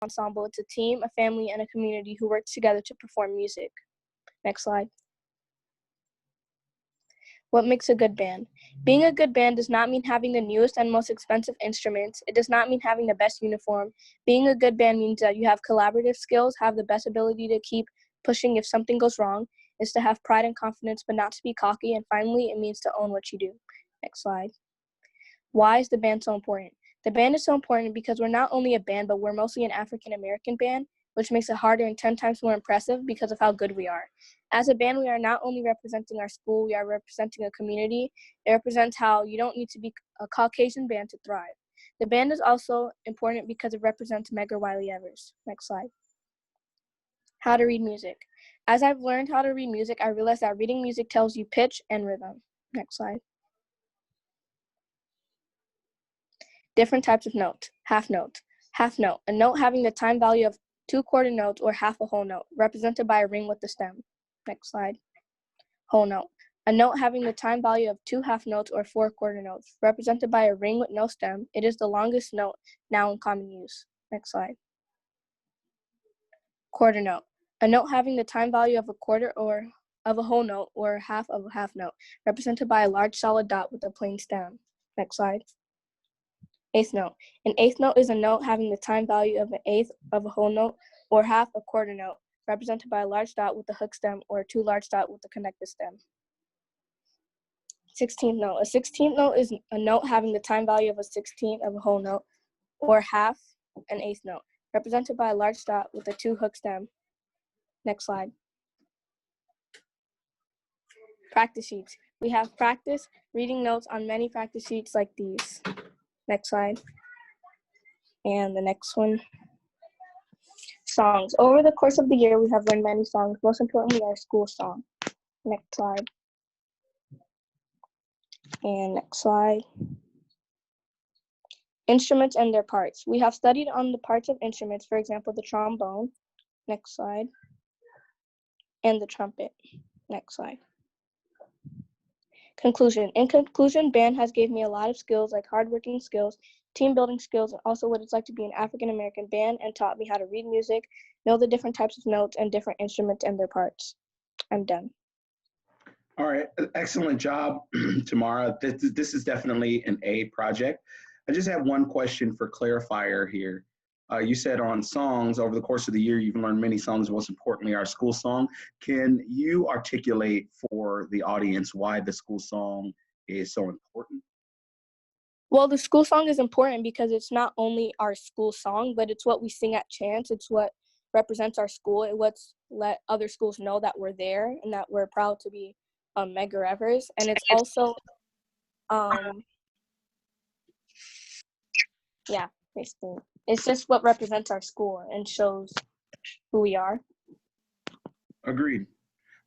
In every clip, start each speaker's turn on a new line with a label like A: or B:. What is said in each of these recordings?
A: ensemble. It's a team, a family, and a community who work together to perform music. Next slide. What makes a good band? Being a good band does not mean having the newest and most expensive instruments. It does not mean having the best uniform. Being a good band means that you have collaborative skills, have the best ability to keep pushing if something goes wrong, is to have pride and confidence but not to be cocky, and finally, it means to own what you do. Next slide. Why is the band so important? The band is so important because we're not only a band, but we're mostly an African American band, which makes it harder and 10 times more impressive because of how good we are. As a band, we are not only representing our school, we are representing a community. It represents how you don't need to be a Caucasian band to thrive. The band is also important because it represents Medgar Wiley Evers. Next slide. How to read music. As I've learned how to read music, I realized that reading music tells you pitch and rhythm. Next slide. Different types of notes. Half note. Half note, a note having the time value of 2 quarter notes or half a whole note, represented by a ring with the stem. Next slide. Whole note. A note having the time value of 2 half notes or 4 quarter notes, represented by a ring with no stem. It is the longest note now in common use. Next slide. Quarter note. A note having the time value of a quarter or of a whole note or half of a half note, represented by a large solid dot with a plain stem. Next slide. Eighth note. An eighth note is a note having the time value of an eighth of a whole note or half a quarter note, represented by a large dot with a hook stem or 2 large dots with a connected stem. 16th note. A 16th note is a note having the time value of a 16th of a whole note or half an eighth note, represented by a large dot with a 2 hook stem. Next slide. Practice sheets. We have practice reading notes on many practice sheets like these. Next slide. And the next one. Songs. Over the course of the year, we have learned many songs, most importantly, our school song. Next slide. And next slide. Instruments and their parts. We have studied on the parts of instruments, for example, the trombone. Next slide. And the trumpet. Next slide. Conclusion. In conclusion, band has gave me a lot of skills like hardworking skills, team building skills, and also what it's like to be an African American band, and taught me how to read music, know the different types of notes and different instruments and their parts. I'm done.
B: All right, excellent job, Tamara. This is definitely an A project. I just have one question for clarifier here. You said on songs, over the course of the year, you've learned many songs, most importantly, our school song. Can you articulate for the audience why the school song is so important?
A: Well, the school song is important because it's not only our school song, but it's what we sing at chants. It's what represents our school. It what's let other schools know that we're there and that we're proud to be Medgar Evers. And it's also, yeah, basically. It's just what represents our school and shows who we are.
B: Agreed.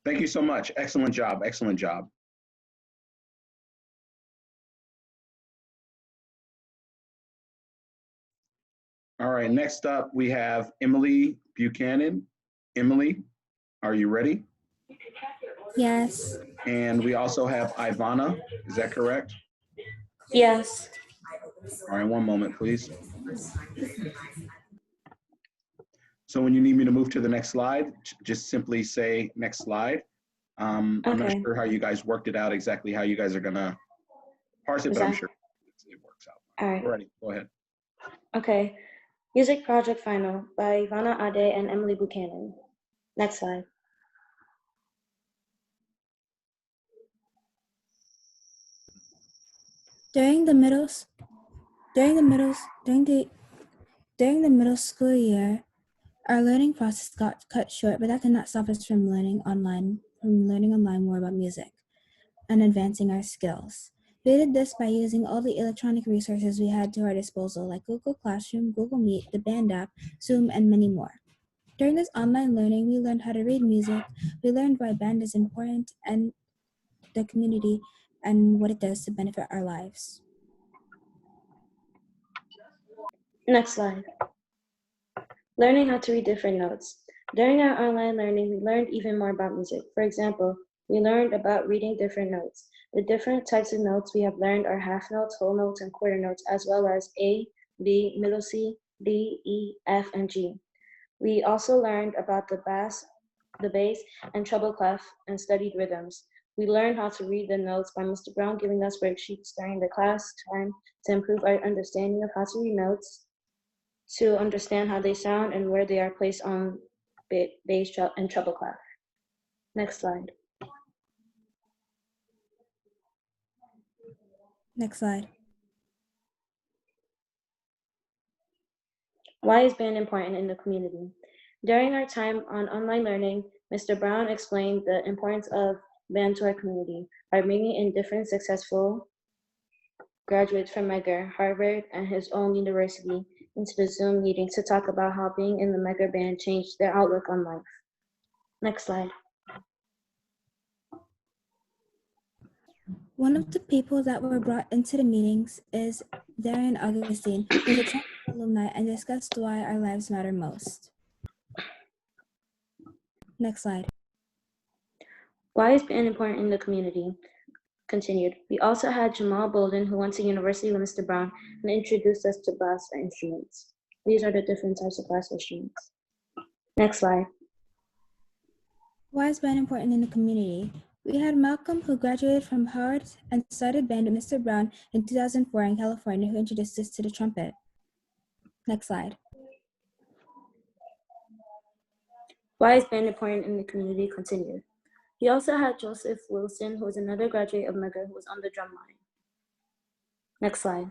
B: Thank you so much. Excellent job. Excellent job. All right, next up we have Emily Buchanan. Emily, are you ready?
C: Yes.
B: And we also have Ivana, is that correct?
C: Yes.
B: All right, one moment, please. So when you need me to move to the next slide, just simply say next slide. I'm not sure how you guys worked it out, exactly how you guys are gonna parse it, but I'm sure it works out.
C: All right.
B: We're ready, go ahead.
C: Okay. Music Project Final by Ivana Ade and Emily Buchanan. Next slide. During the middle school year, our learning process got cut short, but that did not stop us from learning online more about music and advancing our skills. We did this by using all the electronic resources we had to our disposal, like Google Classroom, Google Meet, the Band app, Zoom, and many more. During this online learning, we learned how to read music, we learned why band is important and the community and what it does to benefit our lives. Next slide. Learning how to read different notes. During our online learning, we learned even more about music. For example, we learned about reading different notes. The different types of notes we have learned are half notes, whole notes, and quarter notes, as well as A, B, middle C,
D: D, E, F, and G. We also learned about the bass, and treble clef and studied rhythms. We learned how to read the notes by Mr. Brown giving us worksheets during the class time to improve our understanding of how to read notes, to understand how they sound and where they are placed on bass and treble clef. Next slide.
C: Next slide.
D: Why is band important in the community? During our time on online learning, Mr. Brown explained the importance of band to our community by bringing in different successful graduates from Medgar, Harvard, and his own university into the Zoom meeting to talk about how being in the Medgar band changed their outlook on life. Next slide.
C: One of the people that were brought into the meetings is Darian Augustine, who's a Trump alumni, and discussed why our lives matter most. Next slide.
D: Why is band important in the community? Continued. We also had Jamal Bolden, who went to university with Mr. Brown and introduced us to brass instruments. These are the different types of brass instruments. Next slide.
C: Why is band important in the community? We had Malcolm, who graduated from Howard and started band with Mr. Brown in 2004 in California, who introduced us to the trumpet. Next slide.
D: Why is band important in the community? Continued. We also had Joseph Wilson, who was another graduate of Medgar, who was on the drum line. Next slide.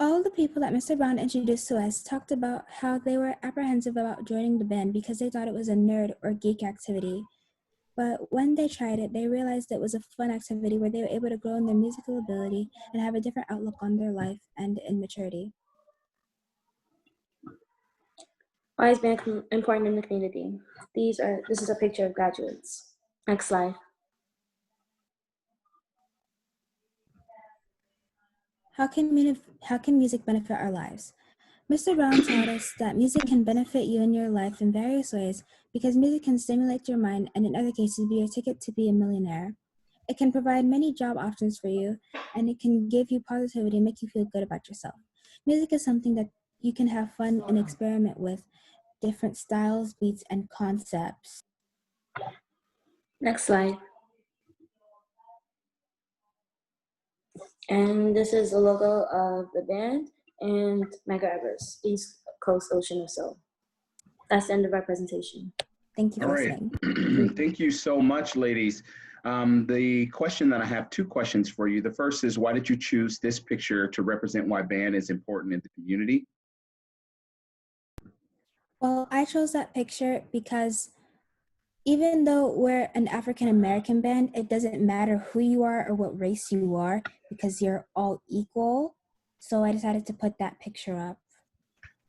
C: All the people that Mr. Brown introduced to us talked about how they were apprehensive about joining the band because they thought it was a nerd or geek activity. But when they tried it, they realized it was a fun activity where they were able to grow in their musical ability and have a different outlook on their life and in maturity.
D: Why is band important in the community? This is a picture of graduates. Next slide.
C: How can music benefit our lives? Mr. Brown taught us that music can benefit you in your life in various ways because music can stimulate your mind and in other cases be your ticket to be a millionaire. It can provide many job options for you and it can give you positivity and make you feel good about yourself. Music is something that you can have fun and experiment with different styles, beats, and concepts.
D: Next slide. And this is the logo of the band and Medgar Evers, East Coast Ocean of Soul. That's the end of our presentation.
C: Thank you for listening.
B: Thank you so much, ladies. The question that I have, two questions for you. The first is, why did you choose this picture to represent why band is important in the community?
C: Well, I chose that picture because even though we're an African-American band, it doesn't matter who you are or what race you are because you're all equal. So I decided to put that picture up.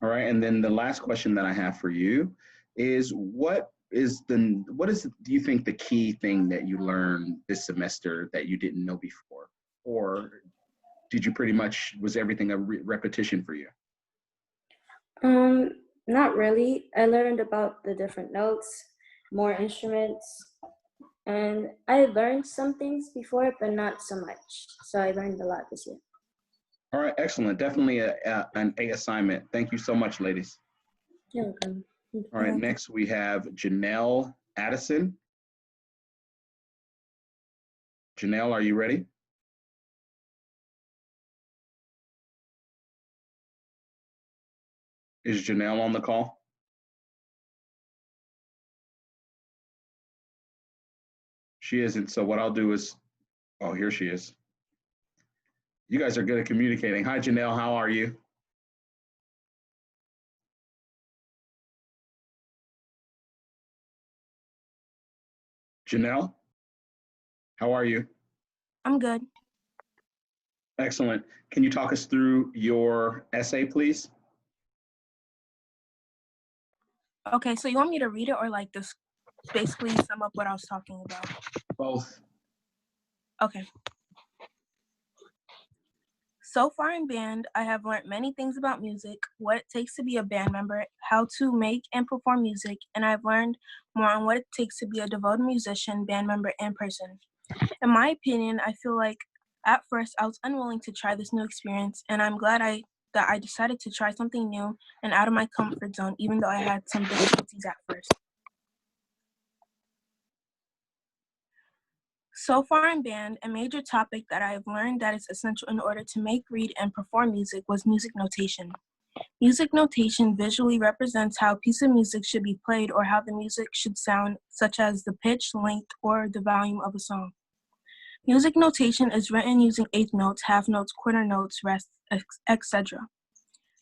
B: All right, and then the last question that I have for you is, do you think the key thing that you learned this semester that you didn't know before? Or did you was everything a repetition for you?
D: Not really. I learned about the different notes, more instruments, and I learned some things before, but not so much. So I learned a lot this year.
B: All right, excellent. Definitely an A assignment. Thank you so much, ladies.
D: You're welcome.
B: All right, next we have Janelle Addison. Janelle, are you ready? Is Janelle on the call? She isn't, so what I'll do is, oh, here she is. You guys are good at communicating. Hi, Janelle, how are you? Janelle, how are you?
E: I'm good.
B: Excellent. Can you talk us through your essay, please?
E: Okay, so you want me to read it or like just basically sum up what I was talking about?
B: Both.
E: Okay. So far in band, I have learned many things about music, what it takes to be a band member, how to make and perform music, and I've learned more on what it takes to be a devoted musician, band member, and person. In my opinion, I feel like At first, I was unwilling to try this new experience, and I'm glad that I decided to try something new and out of my comfort zone, even though I had some difficulties at first. So far in band, a major topic that I have learned that is essential in order to make, read, and perform music was music notation. Music notation visually represents how a piece of music should be played or how the music should sound, such as the pitch, length, or the volume of a song. Music notation is written using eighth notes, half notes, quarter notes, rests, etc.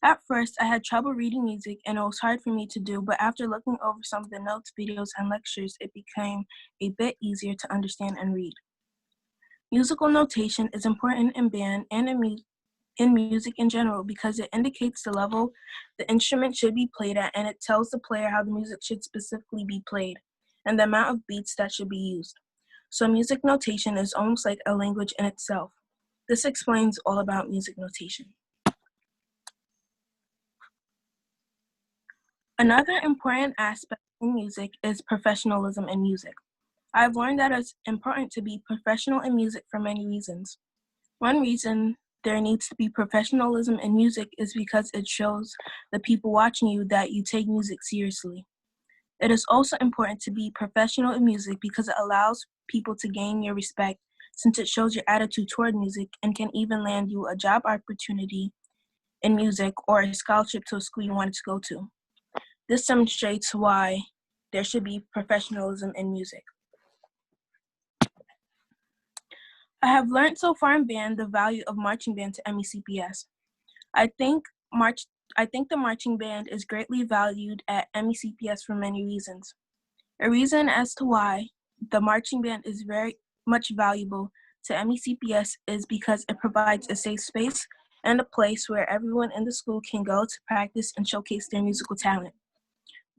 E: At first, I had trouble reading music and it was hard for me to do, but after looking over some of the notes, videos, and lectures, it became a bit easier to understand and read. Musical notation is important in band and in music in general because it indicates the level the instrument should be played at, and it tells the player how the music should specifically be played and the amount of beats that should be used. So music notation is almost like a language in itself. This explains all about music notation. Another important aspect in music is professionalism in music. I've learned that it's important to be professional in music for many reasons. One reason there needs to be professionalism in music is because it shows the people watching you that you take music seriously. It is also important to be professional in music because it allows people to gain your respect since it shows your attitude toward music and can even land you a job opportunity in music or a scholarship to a school you wanted to go to. This demonstrates why there should be professionalism in music. I have learned so far in band the value of marching band to MECPS. I think the marching band is greatly valued at MECPS for many reasons. A reason as to why the marching band is very much valuable to MECPS is because it provides a safe space and a place where everyone in the school can go to practice and showcase their musical talent,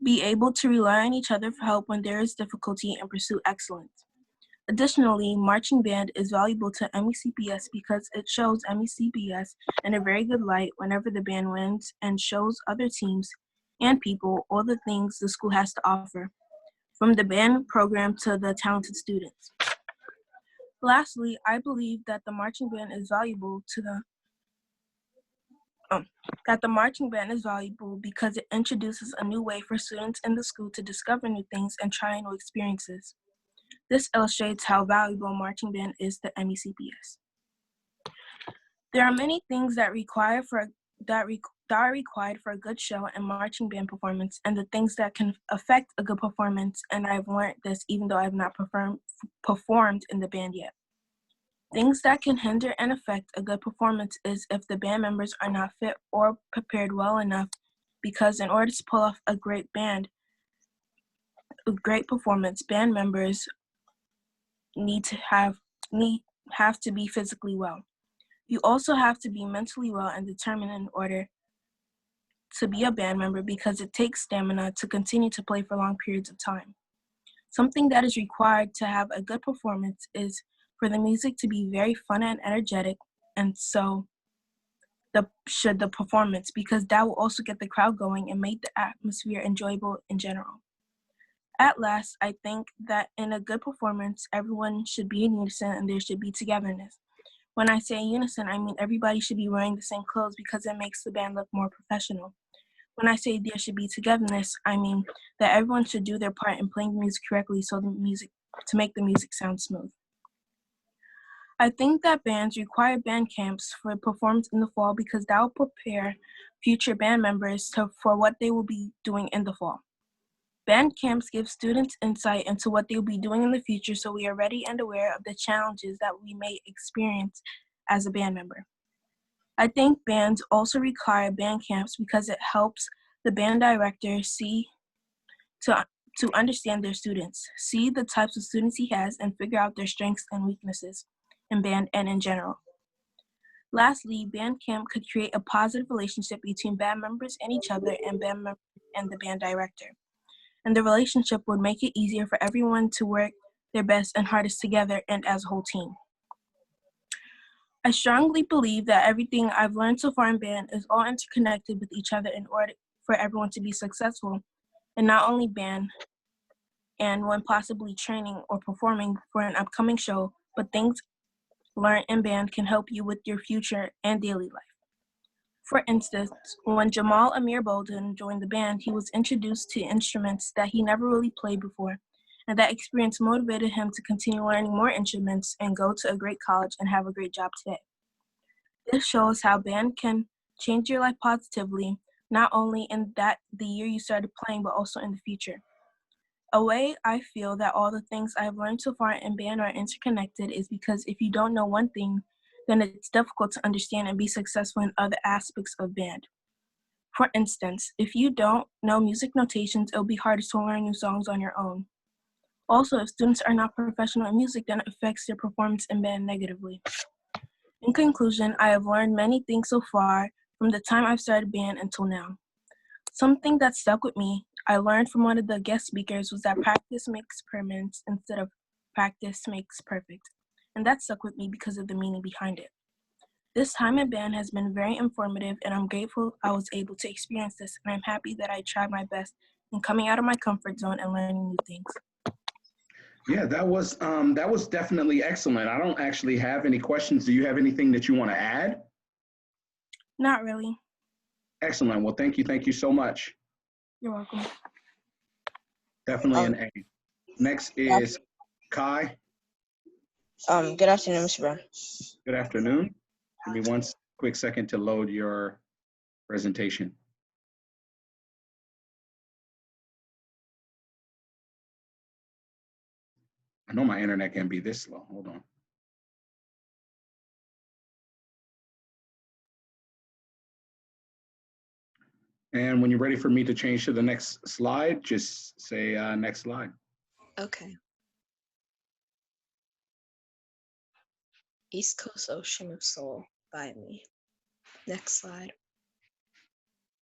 E: be able to rely on each other for help when there is difficulty, and pursue excellence. Additionally, marching band is valuable to MECPS because it shows MECPS in a very good light whenever the band wins and shows other teams and people all the things the school has to offer, from the band program to the talented students. Lastly, I believe that the marching band is valuable because it introduces a new way for students in the school to discover new things and try new experiences. This illustrates how valuable marching band is to MECPS. There are many things that are required for a good show and marching band performance, and the things that can affect a good performance, and I've learned this even though I have not performed in the band yet. Things that can hinder and affect a good performance is if the band members are not fit or prepared well enough, because in order to pull off a great performance, band members have to be physically well. You also have to be mentally well and determined in order to be a band member because it takes stamina to continue to play for long periods of time. Something that is required to have a good performance is for the music to be very fun and energetic, and so should the performance, because that will also get the crowd going and make the atmosphere enjoyable in general. At last, I think that in a good performance, everyone should be in unison and there should be togetherness. When I say unison, I mean everybody should be wearing the same clothes because it makes the band look more professional. When I say there should be togetherness, I mean that everyone should do their part in playing the music correctly to make the music sound smooth. I think that bands require band camps for performance in the fall because that will prepare future band members for what they will be doing in the fall. Band camps give students insight into what they will be doing in the future, so we are ready and aware of the challenges that we may experience as a band member. I think bands also require band camps because it helps the band director to understand their students, see the types of students he has, and figure out their strengths and weaknesses in band and in general. Lastly, band camp could create a positive relationship between band members and each other and band members and the band director. And the relationship would make it easier for everyone to work their best and hardest together and as a whole team. I strongly believe that everything I've learned so far in band is all interconnected with each other in order for everyone to be successful, and not only band and when possibly training or performing for an upcoming show, but things learned in band can help you with your future and daily life. For instance, when Jamal Amir Bolden joined the band, he was introduced to instruments that he never really played before, and that experience motivated him to continue learning more instruments and go to a great college and have a great job today. This shows how band can change your life positively, not only in the year you started playing, but also in the future. A way I feel that all the things I've learned so far in band are interconnected is because if you don't know one thing, then it's difficult to understand and be successful in other aspects of band. For instance, if you don't know music notations, it'll be harder to learn new songs on your own. Also, if students are not professional in music, then it affects their performance in band negatively. In conclusion, I have learned many things so far from the time I've started band until now. Something that stuck with me, I learned from one of the guest speakers, was that practice makes permanent instead of practice makes perfect. And that stuck with me because of the meaning behind it. This time in band has been very informative, and I'm grateful I was able to experience this, and I'm happy that I tried my best in coming out of my comfort zone and learning new things.
B: Yeah, that was definitely excellent. I don't actually have any questions. Do you have anything that you want to add?
E: Not really.
B: Excellent. Well, thank you so much.
E: You're welcome.
B: Definitely an A. Next is Kai.
F: Good afternoon, Mr. Brown.
B: Good afternoon. Give me one quick second to load your presentation. I know my internet can be this slow. Hold on. And when you're ready for me to change to the next slide, just say next slide.
F: Okay. East Coast Ocean of Soul by me. Next slide.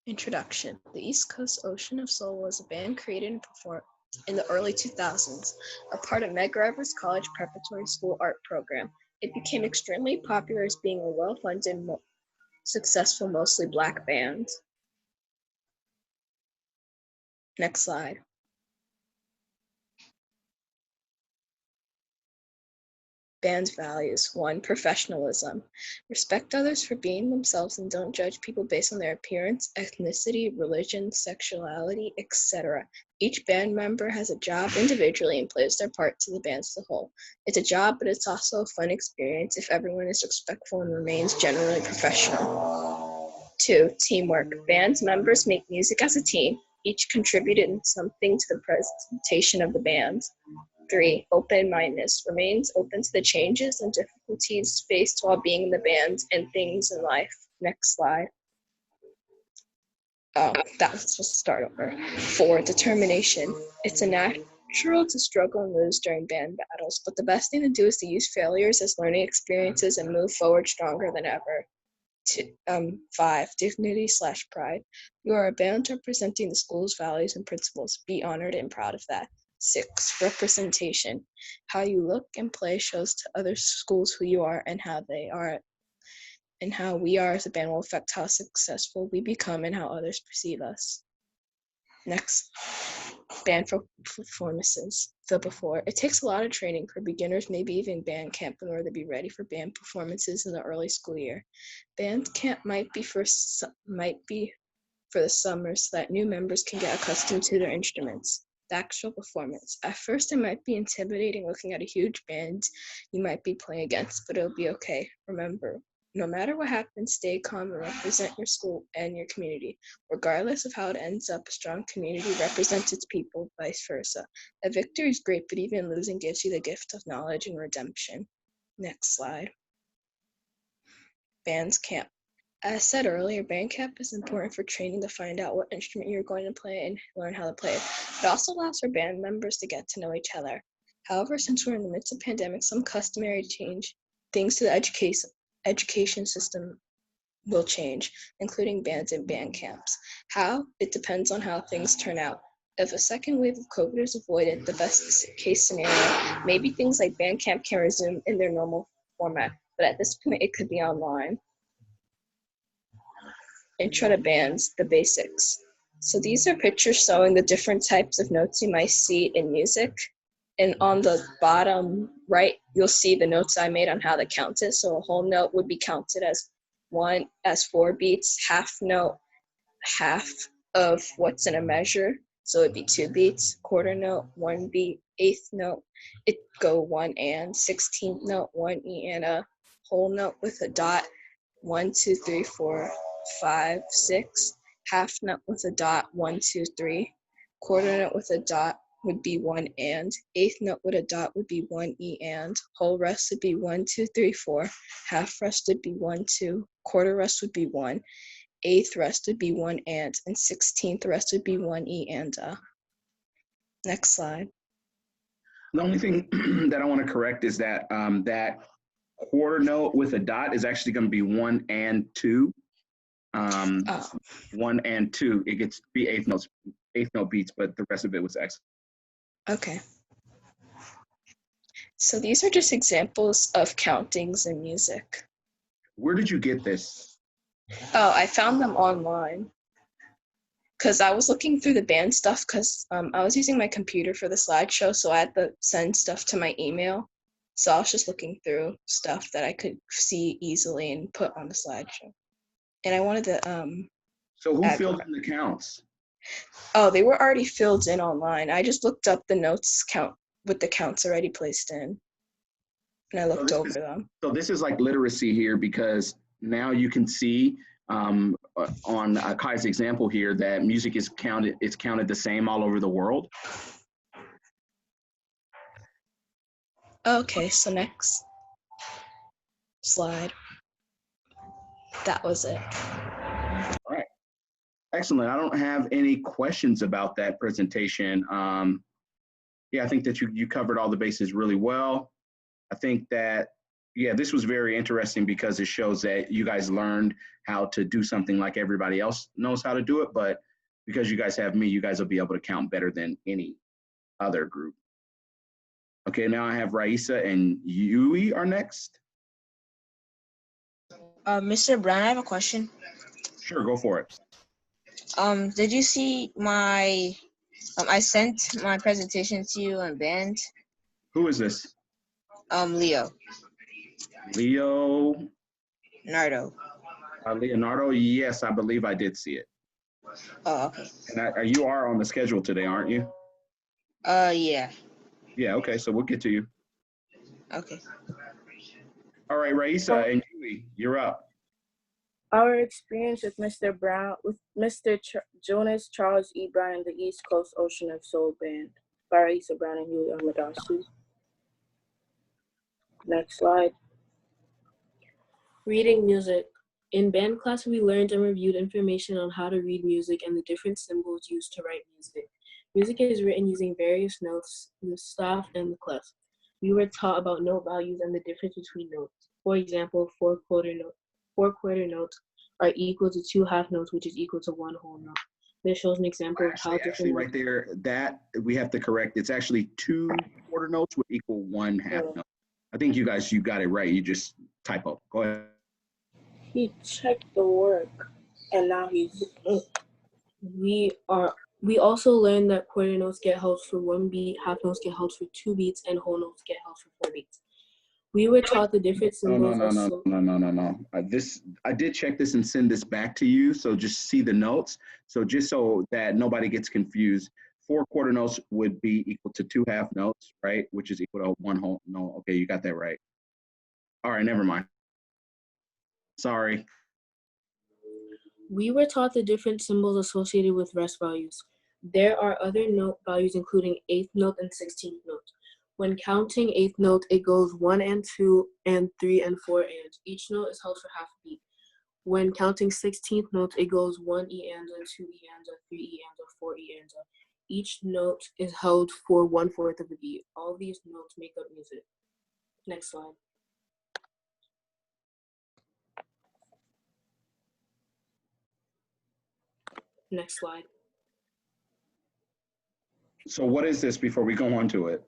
F: Introduction. The East Coast Ocean of Soul was a band created and performed in the early 2000s, a part of Meg Rivers College Preparatory School art program. It became extremely popular as being a well-funded, successful, mostly Black band. Next slide. Band's values. 1. Professionalism. Respect others for being themselves and don't judge people based on their appearance, ethnicity, religion, sexuality, etc. Each band member has a job individually and plays their part to the band as a whole. It's a job, but it's also a fun experience if everyone is respectful and remains generally professional. 2. Teamwork. Band's members make music as a team, each contributing something to the presentation of the band. 3. Open-mindedness. Remains open to the changes and difficulties faced while being in the band and things in life. Next slide. Oh, that was just a start over. 4. Determination. It's a natural to struggle and lose during band battles, but the best thing to do is to use failures as learning experiences and move forward stronger than ever. 5. Dignity/pride. You are a band representing the school's values and principles. Be honored and proud of that. 6. Representation. How you look and play shows to other schools who you are and how they are, and how we are as a band will affect how successful we become and how others perceive us. Next, band performances. The before. It takes a lot of training for beginners, maybe even band camp, in order to be ready for band performances in the early school year. Band camp might be for the summer so that new members can get accustomed to their instruments. The actual performance. At first, it might be intimidating looking at a huge band you might be playing against, but it'll be okay. Remember, no matter what happens, stay calm and represent your school and your community. Regardless of how it ends up, a strong community represents its people, vice versa. A victory is great, but even losing gives you the gift of knowledge and redemption. Next slide. Bands camp. As I said earlier, band camp is important for training to find out what instrument you're going to play and learn how to play it. It also allows for band members to get to know each other. However, since we're in the midst of pandemic, some customary things to the education system will change, including bands and band camps. How? It depends on how things turn out. If a second wave of COVID is avoided, the best case scenario, maybe things like band camp can resume in their normal format, but at this point it could be online. Intro to bands, the basics. So these are pictures showing the different types of notes you might see in music. And on the bottom right, you'll see the notes I made on how to count it. So a whole note would be counted as 4 beats, half note, half of what's in a measure. So it'd be 2 beats, quarter note, 1 beat, eighth note, it go 1 and, 16th note, 1 E and a whole note with a dot, 1, 2, 3, 4, 5, 6, half note with a dot, 1, 2, 3, quarter note with a dot would be 1 and, eighth note with a dot would be 1 E and, whole rest would be 1, 2, 3, 4, half rest would be 1, 2, quarter rest would be 1, eighth rest would be 1 and 16th rest would be 1 E and a. Next slide.
B: The only thing that I want to correct is that that quarter note with a dot is actually going to be 1 and 2. 1 and 2. It gets 3 eighth note beats, but the rest of it was X.
F: Okay. So these are just examples of countings in music.
B: Where did you get this?
F: Oh, I found them online. Because I was looking through the band stuff because I was using my computer for the slideshow, so I had to send stuff to my email. So I was just looking through stuff that I could see easily and put on the slideshow. And I wanted to
B: So who filled in the counts?
F: Oh, they were already filled in online. I just looked up the notes count with the counts already placed in. And I looked over them.
B: So this is like literacy here, because now you can see on Kai's example here that music is counted the same all over the world.
F: Okay, so next slide. That was it.
B: All right. Excellent. I don't have any questions about that presentation. Yeah, I think that you covered all the bases really well. I think that, yeah, this was very interesting because it shows that you guys learned how to do something like everybody else knows how to do it, but because you guys have me, you guys will be able to count better than any other group. Okay, now I have Raisa and Yui are next.
G: Mr. Brown, I have a question.
B: Sure, go for it.
G: Did you see my, I sent my presentation to you on band.
B: Who is this?
G: Leonardo.
B: Leonardo, yes, I believe I did see it.
G: Oh, okay.
B: And you are on the schedule today, aren't you?
G: Yeah.
B: Yeah, okay, so we'll get to you.
G: Okay.
B: All right, Raisa and Yui, you're up.
E: Our experience with Mr. Brown, with Mr. Jonas Charles E. Brown, the East Coast Ocean of Soul Band, by Raisa Brown and Yui Amadasu. Next slide. Reading music. In band class, we learned and reviewed information on how to read music and the different symbols used to write music. Music is written using various notes, the staff and the clef. We were taught about note values and the difference between notes. For example, four quarter notes are equal to 2 half notes, which is equal to 1 whole note. This shows an example of how different.
B: Actually, right there, that we have to correct. It's actually 2 quarter notes would equal 1 half note. I think you got it right. You just typo. Go ahead.
E: He checked the work, and now he's. We also learned that quarter notes get held for 1 beat, half notes get held for 2 beats, and whole notes get held for 4 beats. We were taught the different symbols.
B: No. I did check this and send this back to you. So just see the notes. So just so that nobody gets confused, 4 quarter notes would be equal to 2 half notes, right? Which is equal to 1 whole note. Okay, you got that right. All right, never mind. Sorry.
E: We were taught the different symbols associated with rest values. There are other note values including 8th note and 16th note. When counting 8th note, it goes 1 and 2 and 3 and 4 and. Each note is held for half a beat. When counting 16th note, it goes 1 E and 2 E and 3 E and 4 E and. Each note is held for 1/4 of a beat. All these notes make up music. Next slide. Next slide.
B: So what is this before we go on to it?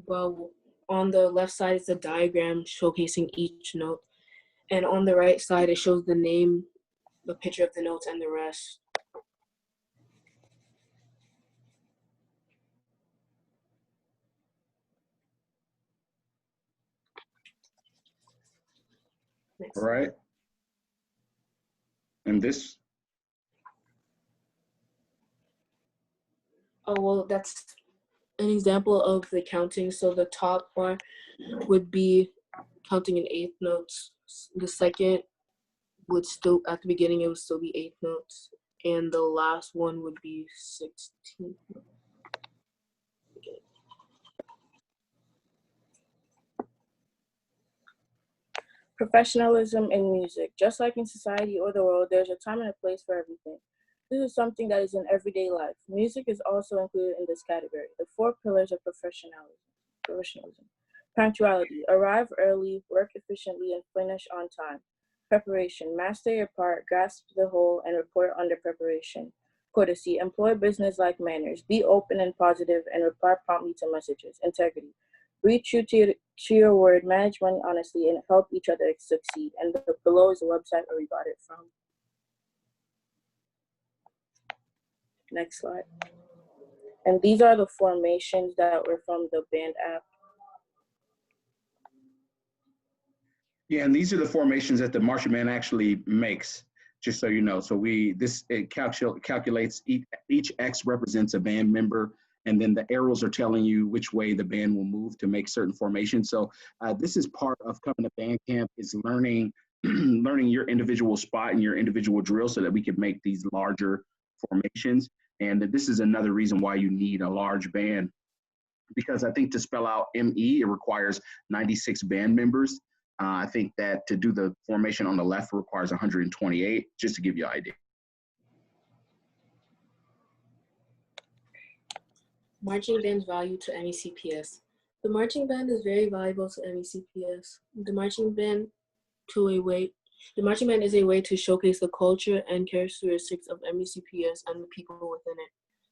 E: Well, on the left side is a diagram showcasing each note. And on the right side, it shows the name, the picture of the notes, and the rest.
B: All right. And this,
H: Oh, well, that's an example of the counting. So the top bar would be counting in eighth notes. The second would still, at the beginning, it would still be eighth notes. And the last one would be 16th notes.
E: Professionalism in music. Just like in society or the world, there's a time and a place for everything. This is something that is in everyday life. Music is also included in this category. The 4 pillars of professionalism. Punctuality. Arrive early, work efficiently, and finish on time. Preparation. Master your part, grasp the whole, and report under preparation. Courtesy. Employ business-like manners. Be open and positive, and reply promptly to messages. Integrity. Read true to your word, manage money honestly, and help each other succeed. And below is the website where we got it from. Next slide. And these are the formations that were from the band app.
B: yeah, and these are the formations that the marching band actually makes, just so you know. So it calculates each X represents a band member, and then the arrows are telling you which way the band will move to make certain formations. So this is part of coming to band camp, is learning learning your individual spot and your individual drill so that we can make these larger formations. And this is another reason why you need a large band, because I think to spell out ME, it requires 96 band members. I think that to do the formation on the left requires 128, just to give you an idea.
H: Marching band's value to MECPS. The marching band is very valuable to MECPS. The marching band is a way to showcase the culture and characteristics of MECPS and the people within it.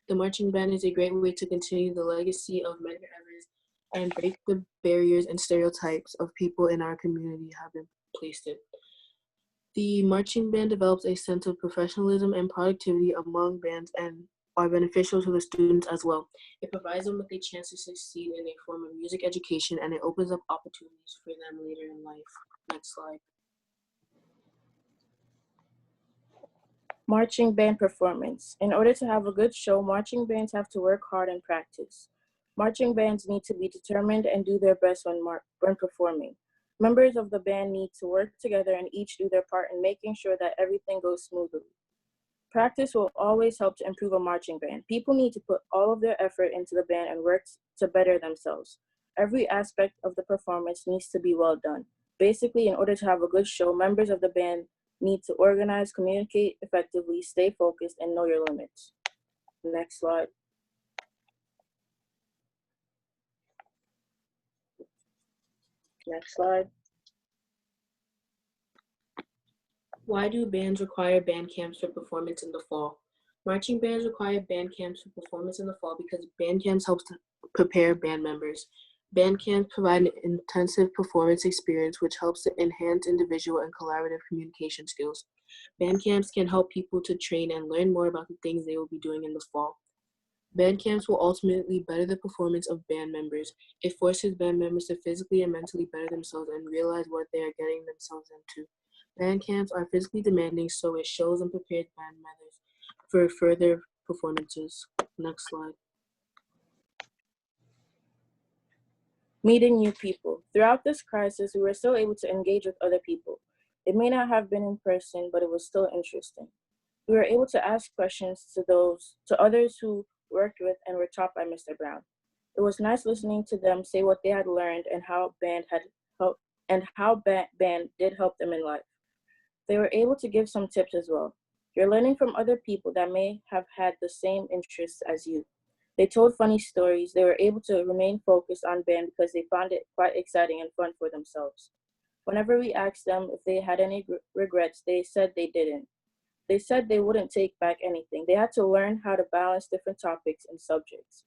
H: The marching band is a great way to continue the legacy of Medgar Evers and break the barriers and stereotypes of people in our community have been placed in. The marching band develops a sense of professionalism and productivity among bands and are beneficial to the students as well. It provides them with a chance to succeed in a form of music education, and it opens up opportunities for them later in life. Next slide.
E: Marching band performance. In order to have a good show, marching bands have to work hard and practice. Marching bands need to be determined and do their best when performing. Members of the band need to work together and each do their part in making sure that everything goes smoothly. Practice will always help to improve a marching band. People need to put all of their effort into the band and work to better themselves. Every aspect of the performance needs to be well done. Basically, in order to have a good show, members of the band need to organize, communicate effectively, stay focused, and know your limits. Next slide. Next slide.
H: Why do bands require band camps for performance in the fall? Marching bands require band camps for performance in the fall because band camps helps to prepare band members. Band camps provide an intensive performance experience which helps to enhance individual and collaborative communication skills. Band camps can help people to train and learn more about the things they will be doing in the fall. Band camps will ultimately better the performance of band members. It forces band members to physically and mentally better themselves and realize what they are getting themselves into. Band camps are physically demanding, so it shows and prepares band members for further performances. Next slide.
E: Meeting new people. Throughout this crisis, we were still able to engage with other people. It may not have been in person, but it was still interesting. We were able to ask questions to others who worked with and were taught by Mr. Brown. It was nice listening to them say what they had learned and how band did help them in life. They were able to give some tips as well. You're learning from other people that may have had the same interests as you. They told funny stories. They were able to remain focused on band because they found it quite exciting and fun for themselves. Whenever we asked them if they had any regrets, they said they didn't. They said they wouldn't take back anything. They had to learn how to balance different topics and subjects.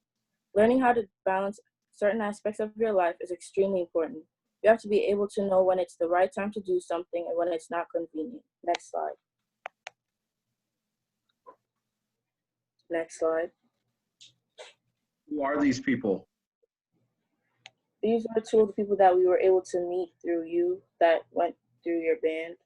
E: Learning how to balance certain aspects of your life is extremely important. You have to be able to know when it's the right time to do something and when it's not convenient. Next slide. Next slide.
B: Who are these people?
E: These are two of the people that we were able to meet through you that went through your band?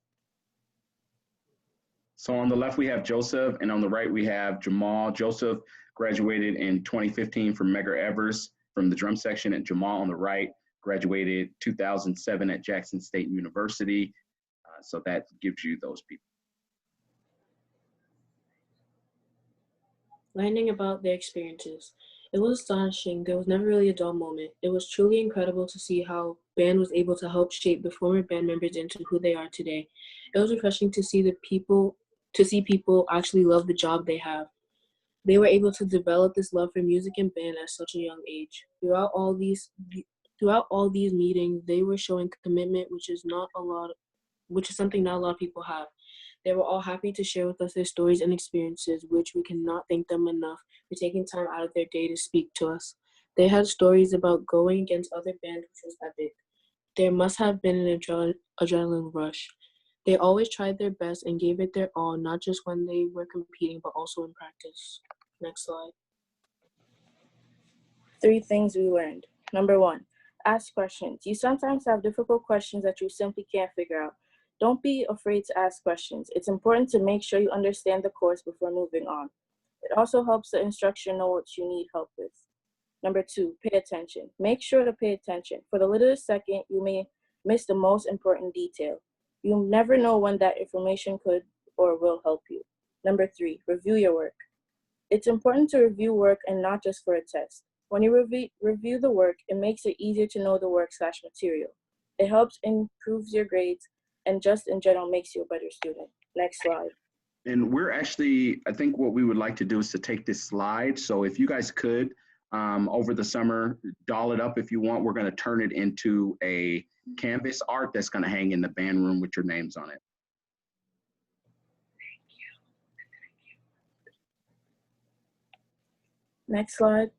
B: So on the left, we have Joseph, and on the right, we have Jamal. Joseph graduated in 2015 from Medgar Evers from the drum section, and Jamal on the right graduated 2007 at Jackson State University. So that gives you those people.
H: Learning about their experiences. It was astonishing. There was never really a dull moment. It was truly incredible to see how band was able to help shape the former band members into who they are today. It was refreshing to see people actually love the job they have. They were able to develop this love for music and band at such a young age. Throughout all these meetings, they were showing commitment, which is something not a lot of people have. They were all happy to share with us their stories and experiences, which we cannot thank them enough for taking time out of their day to speak to us. They had stories about going against other bands, which was epic. There must have been an adrenaline rush. They always tried their best and gave it their all, not just when they were competing, but also in practice. Next slide.
E: 3 things we learned. Number 1, ask questions. You sometimes have difficult questions that you simply can't figure out. Don't be afraid to ask questions. It's important to make sure you understand the course before moving on. It also helps the instructor know what you need help with. Number 2, pay attention. Make sure to pay attention. For the littlest second, you may miss the most important detail. You never know when that information could or will help you. Number 3, review your work. It's important to review work and not just for a test. When you review the work, it makes it easier to know the work/material. It helps improves your grades and just in general makes you a better student. Next slide.
B: And we're actually, I think what we would like to do is to take this slide. So if you guys could, over the summer, doll it up if you want. We're going to turn it into a canvas art that's going to hang in the band room with your names on it.
E: Next slide.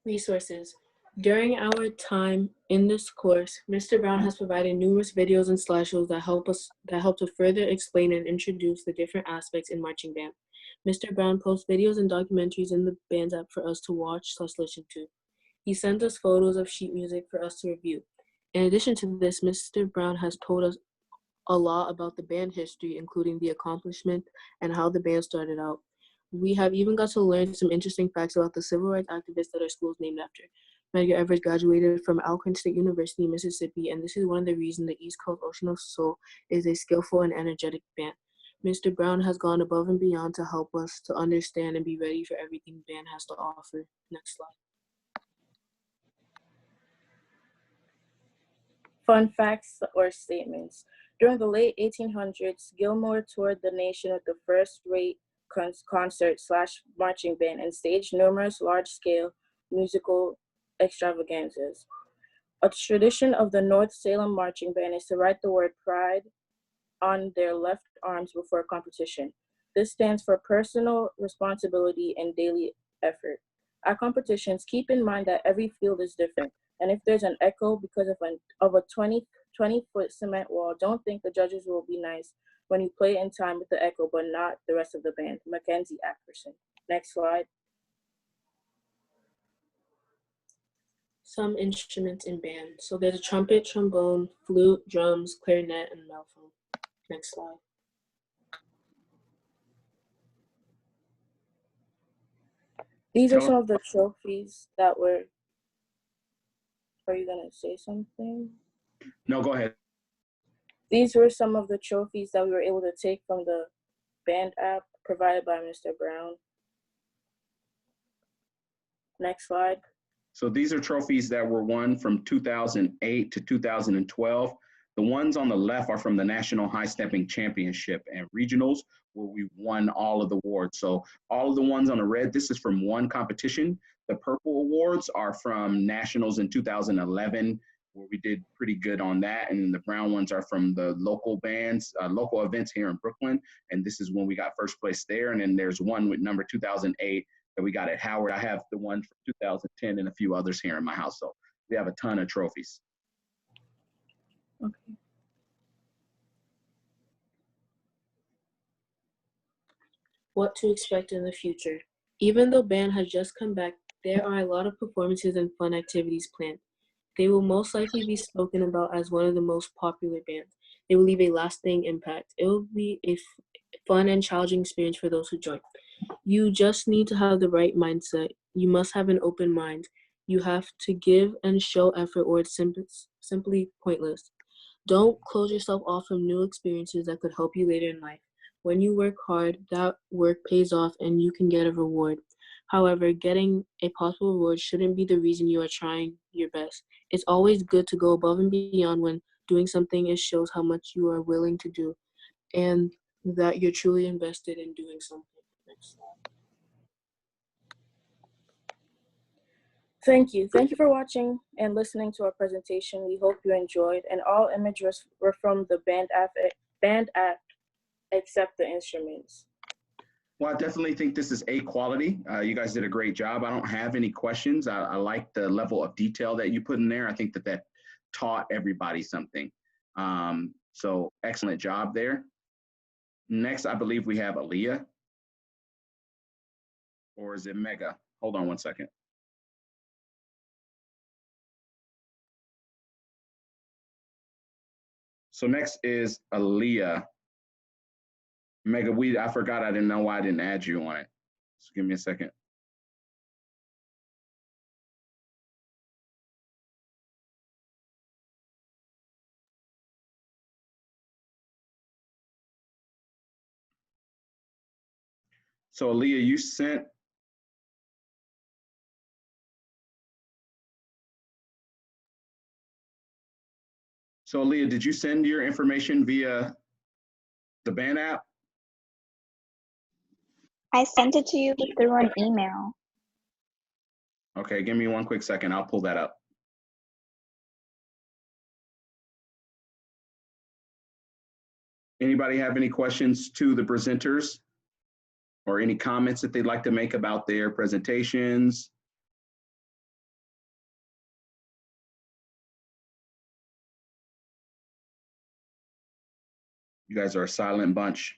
H: Resources. During our time in this course, Mr. Brown has provided numerous videos and slideshows that help to further explain and introduce the different aspects in marching band. Mr. Brown posts videos and documentaries in the Bands app for us to watch/listen to. He sends us photos of sheet music for us to review. In addition to this, Mr. Brown has told us a lot about the band history, including the accomplishment and how the band started out. We have even got to learn some interesting facts about the civil rights activists that our school is named after. Medgar Evers graduated from Alcorn State University, Mississippi, and this is one of the reasons the East Coast Ocean of Soul is a skillful and energetic band. Mr. Brown has gone above and beyond to help us to understand and be ready for everything band has to offer. Next slide.
E: Fun facts or statements. During the late 1800s, Gilmore toured the nation with the first-rate concert/marching band and staged numerous large-scale musical extravaganzas. A tradition of the North Salem marching band is to write the word pride on their left arms before competition. This stands for personal responsibility and daily effort. At competitions, keep in mind that every field is different, and if there's an echo because of a 20-foot cement wall, don't think the judges will be nice when you play in time with the echo, but not the rest of the band. Mackenzie Ackerson. Next slide.
H: Some instruments in band. So there's a trumpet, trombone, flute, drums, clarinet, and mellophone. Next slide.
E: These are some of the trophies that were. Are you gonna say something?
B: No, go ahead.
E: These were some of the trophies that we were able to take from the band app provided by Mr. Brown. Next slide.
B: So these are trophies that were won from 2008 to 2012. The ones on the left are from the National High Stepping Championship and Regionals, where we won all of the awards. So all of the ones on the red, this is from one competition. The purple awards are from Nationals in 2011, where we did pretty good on that. And then the brown ones are from the local bands, local events here in Brooklyn. And this is when we got first place there. And then there's one with number 2008 that we got at Howard. I have the one from 2010 and a few others here in my house. So we have a ton of trophies.
E: Okay.
H: What to expect in the future. Even though band has just come back There are a lot of performances and fun activities planned. They will most likely be spoken about as one of the most popular bands. They will leave a lasting impact. It will be a fun and challenging experience for those who join. You just need to have the right mindset. You must have an open mind. You have to give and show effort, or it's simply pointless. Don't close yourself off from new experiences that could help you later in life. When you work hard, that work pays off and you can get a reward. However, getting a possible reward shouldn't be the reason you are trying your best. It's always good to go above and beyond when doing something. It shows how much you are willing to do and that you're truly invested in doing something. Next slide.
E: Thank you. Thank you for watching and listening to our presentation. We hope you enjoyed, and all images were from the band app except the instruments.
B: Well, I definitely think this is A quality. You guys did a great job. I don't have any questions. I like the level of detail that you put in there. I think that taught everybody something. So excellent job there. Next, I believe we have Aaliyah. Or is it Mega? Hold on one second. So next is Aaliyah. Mega, I forgot, I didn't know why I didn't add you on it. So give me a second. So Aaliyah, you sent. So Aaliyah, did you send your information via the band app?
I: I sent it to you through an email.
B: Okay, give me one quick second. I'll pull that up. Anybody have any questions to the presenters or any comments that they'd like to make about their presentations? You guys are a silent bunch.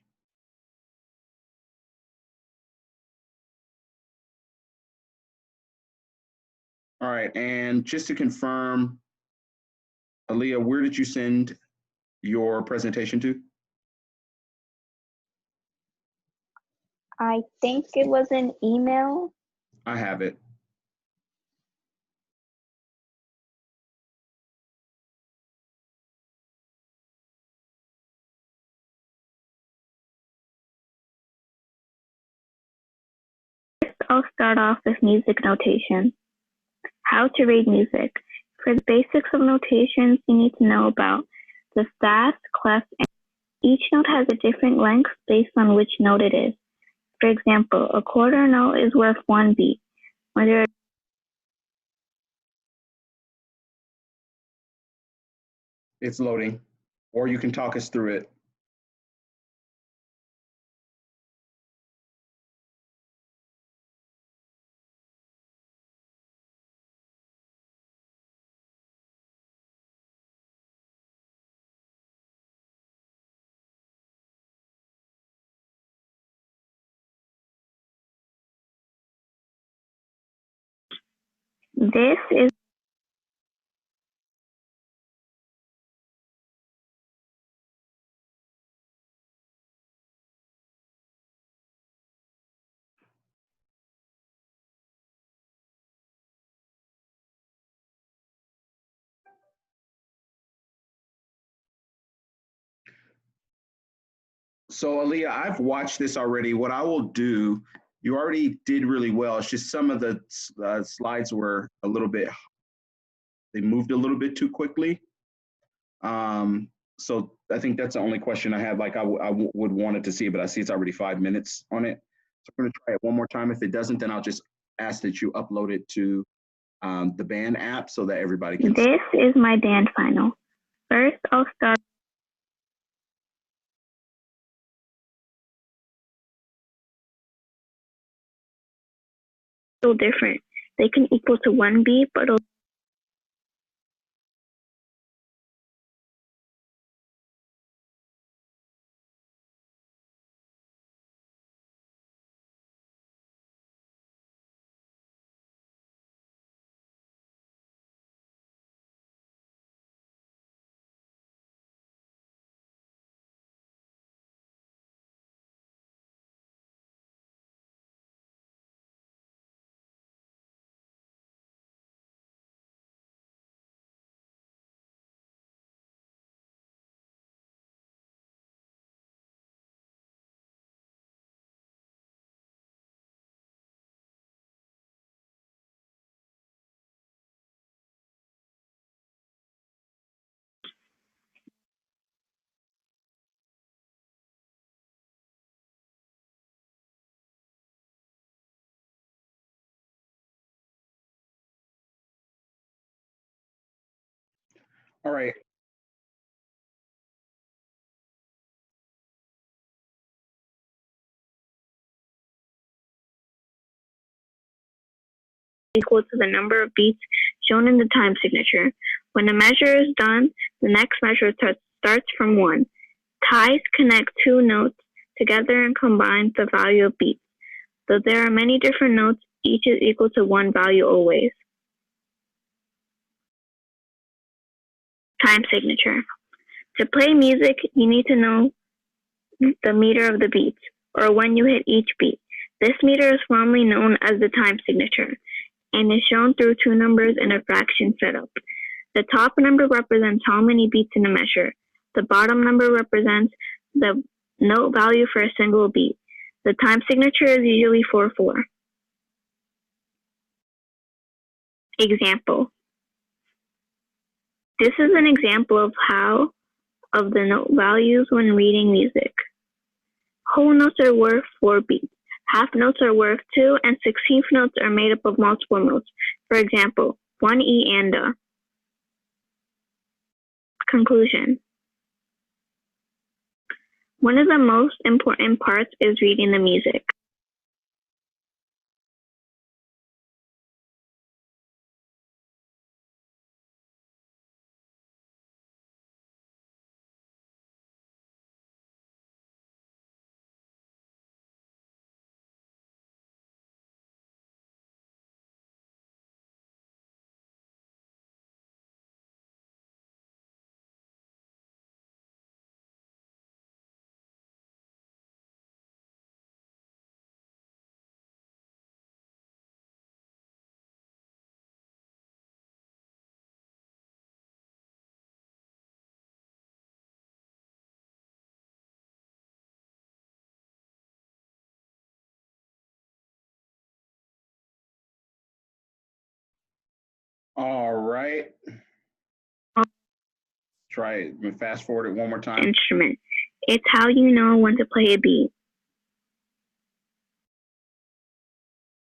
B: All right, and just to confirm, Aaliyah, where did you send your presentation to?
I: I think it was an email.
B: I have it.
J: I'll start off with music notation. How to read music. For the basics of notations, you need to know about the fast, clef, and each note has a different length based on which note it is. For example, a quarter note is worth 1 beat. When there are
B: It's loading, or you can talk us through it.
J: this is
B: So Aaliyah, I've watched this already. What I will do, you already did really well. It's just some of the slides were a little bit, they moved a little bit too quickly. So I think that's the only question I have. Like I would want it to see, but I see it's already 5 minutes on it. So I'm gonna try it one more time. If it doesn't, then I'll just ask that you upload it to the band app so that everybody can.
J: This is my band final. First, I'll start. So different. They can equal to 1 beat, but
B: All right.
J: Equal to the number of beats shown in the time signature. When a measure is done, the next measure starts from 1. Ties connect two notes together and combine the value of beats. Though there are many different notes, each is equal to one value always. Time signature. To play music, you need to know the meter of the beats, or when you hit each beat. This meter is formally known as the time signature, and is shown through two numbers in a fraction setup. The top number represents how many beats in a measure. The bottom number represents the note value for a single beat. The time signature is usually 4/4. Example. This is an example of the note values when reading music. Whole notes are worth 4 beats. Half notes are worth 2, and 16th notes are made up of multiple notes. For example, 1 E and A. Conclusion. One of the most important parts is reading the music.
B: All right. Try it. Fast forward it one more time.
J: Instrument. It's how you know when to play a beat.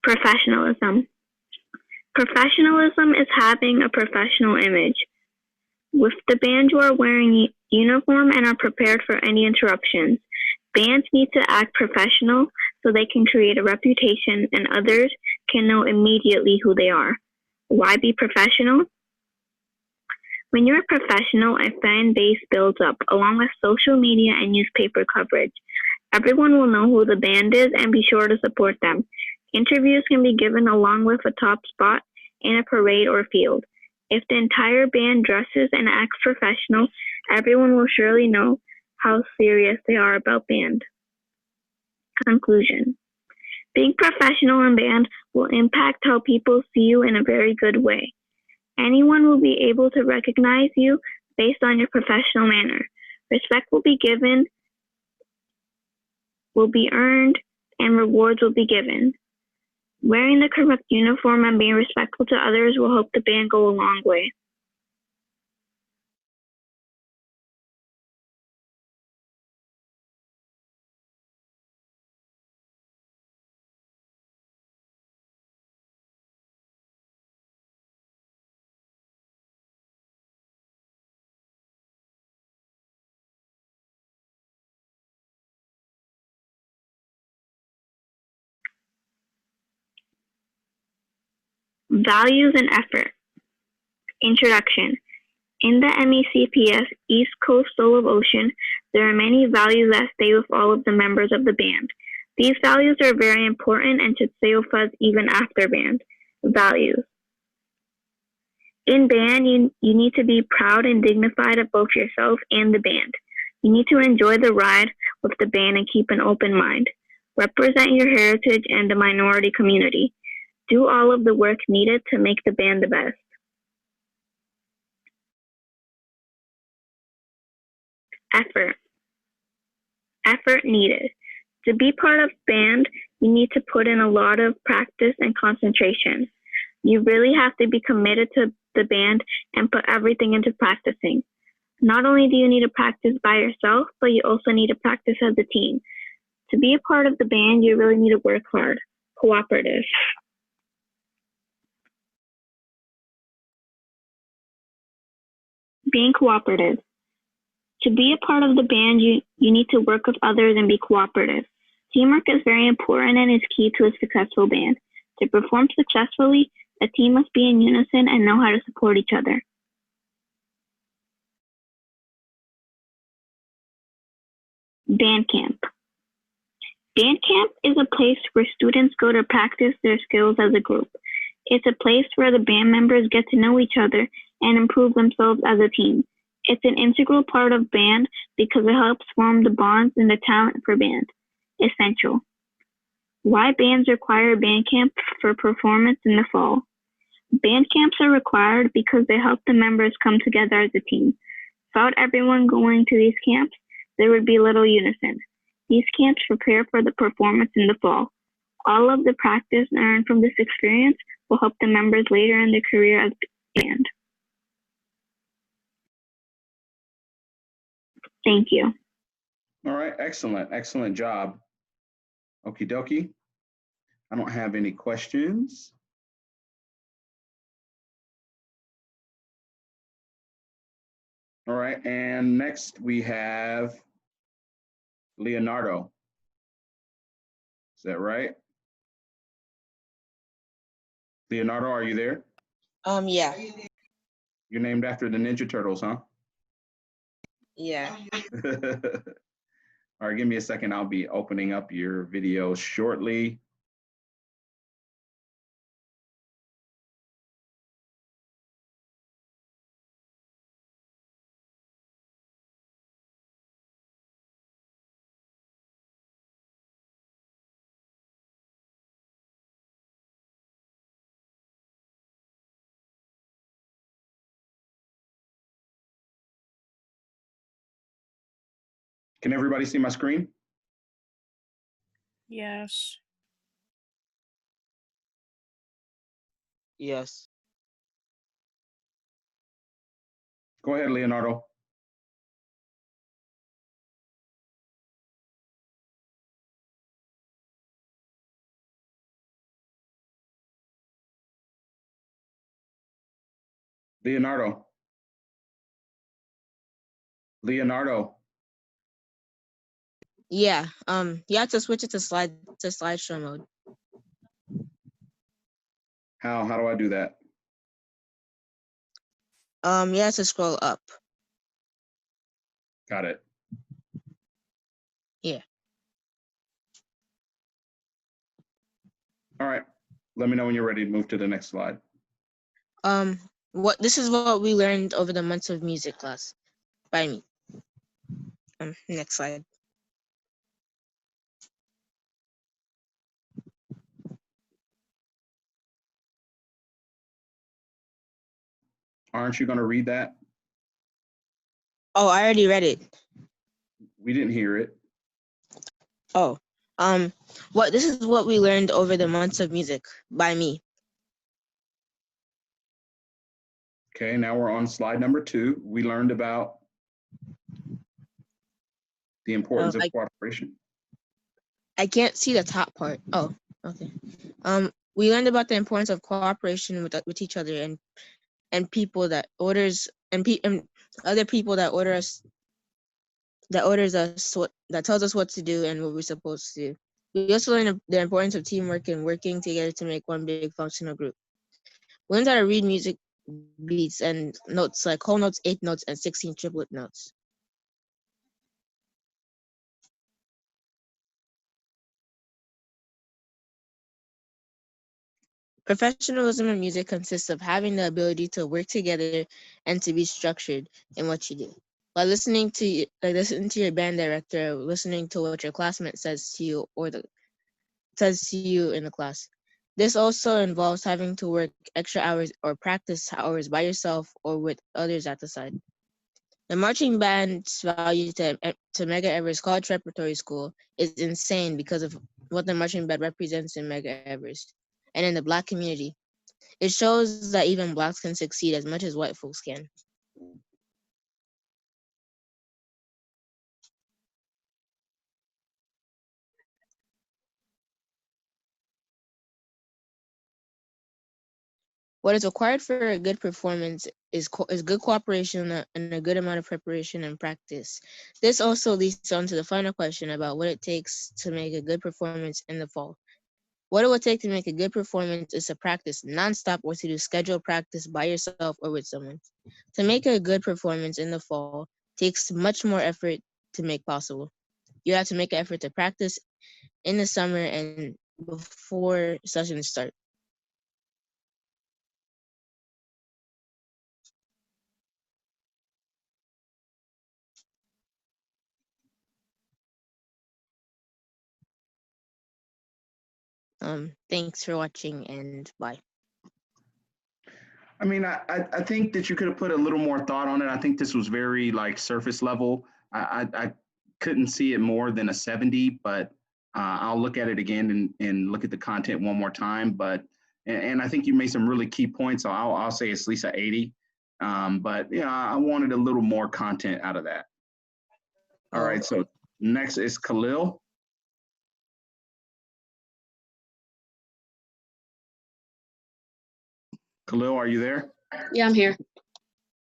J: Professionalism. Professionalism is having a professional image. With the band, you are wearing uniform and are prepared for any interruptions. Bands need to act professional so they can create a reputation and others can know immediately who they are. Why be professional? When you're a professional, a fan base builds up, along with social media and newspaper coverage. Everyone will know who the band is and be sure to support them. Interviews can be given along with a top spot in a parade or field. If the entire band dresses and acts professional, everyone will surely know how serious they are about band. Conclusion. Being professional in band will impact how people see you in a very good way. Anyone will be able to recognize you based on your professional manner. Respect will be given, will be earned, and rewards will be given. Wearing the correct uniform and being respectful to others will help the band go a long way. Values and effort. Introduction. In the MECPS East Coast Soul of Ocean, there are many values that stay with all of the members of the band. These values are very important and should stay with us even after band. Values. In band, you need to be proud and dignified of both yourself and the band. You need to enjoy the ride with the band and keep an open mind. Represent your heritage and the minority community. Do all of the work needed to make the band the best. Effort. Effort needed. To be part of band, you need to put in a lot of practice and concentration. You really have to be committed to the band and put everything into practicing. Not only do you need to practice by yourself, but you also need to practice as a team. To be a part of the band, you really need to work hard. Cooperative. Being cooperative. To be a part of the band, you need to work with others and be cooperative. Teamwork is very important and is key to a successful band. To perform successfully, a team must be in unison and know how to support each other. Band camp. Band camp is a place where students go to practice their skills as a group. It's a place where the band members get to know each other and improve themselves as a team. It's an integral part of band because it helps form the bonds and the talent for band. Essential. Why bands require band camp for performance in the fall? Band camps are required because they help the members come together as a team. Without everyone going to these camps, there would be little unison. These camps prepare for the performance in the fall. All of the practice earned from this experience will help the members later in their career as band. Thank you.
B: All right, excellent job. Okie dokie. I don't have any questions. All right, and next we have Leonardo. Is that right? Leonardo, are you there?
G: Yeah.
B: You're named after the Ninja Turtles, huh?
G: Yeah.
B: All right, give me a second. I'll be opening up your video shortly. Can everybody see my screen?
E: Yes.
G: Yes.
B: Go ahead, Leonardo. Leonardo. Leonardo.
G: Yeah. You have to switch it to slideshow mode.
B: How do I do that?
G: You have to scroll up.
B: Got it.
G: Yeah.
B: All right. Let me know when you're ready to move to the next slide.
G: This is what we learned over the months of music class by me. Next slide.
B: Aren't you going to read that?
G: Oh, I already read it.
B: We didn't hear it.
G: Oh, this is what we learned over the months of music by me.
B: Okay, now we're on slide number 2. We learned about the importance of cooperation.
G: I can't see the top part. Oh, okay. We learned about the importance of cooperation with each other and people that orders and other people that orders us that tells us what to do and what we're supposed to do. We also learned the importance of teamwork and working together to make one big functional group. We learned how to read music beats and notes like whole notes, 8 notes, and 16 triplet notes. Professionalism in music consists of having the ability to work together and to be structured in what you do. By listening to your band director, listening to what your classmate says to you says to you in the class. This also involves having to work extra hours or practice hours by yourself or with others at the side. The marching band's value to Mega Everest College Preparatory School is insane because of what the marching band represents in Mega Everest and in the Black community. It shows that even Blacks can succeed as much as white folks can. What is required for a good performance is good cooperation and a good amount of preparation and practice. This also leads on to the final question about what it takes to make a good performance in the fall. What it would take to make a good performance is to practice nonstop or to do scheduled practice by yourself or with someone. To make a good performance in the fall takes much more effort to make possible. You have to make an effort to practice in the summer and before sessions start. Thanks for watching and bye.
B: I mean, I think that you could have put a little more thought on it. I think this was very like surface level. I couldn't see it more than a 70, but I'll look at it again and look at the content one more time. But and I think you made some really key points. So I'll say it's at least a 80. But yeah, I wanted a little more content out of that. All right. So next is Khalil. Khalil, are you there?
K: Yeah, I'm here.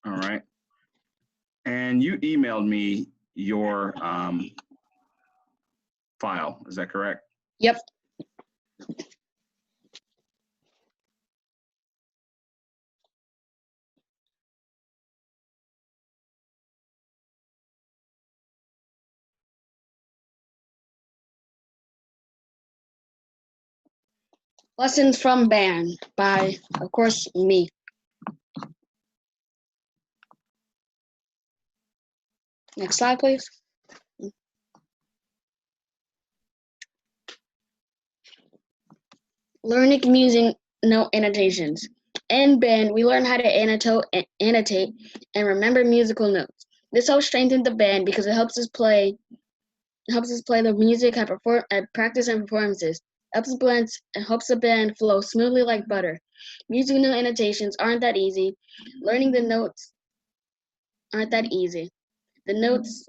B: All right. And you emailed me your file. Is that correct?
K: Yep. Lessons from Band by, of course, me. Next slide, please. Learning using note annotations. In band, we learn how to annotate and remember musical notes. This helps strengthen the band because it helps us play the music at practice and performances. Helps the band flow smoothly like butter. Music note annotations aren't that easy. Learning the notes aren't that easy. The notes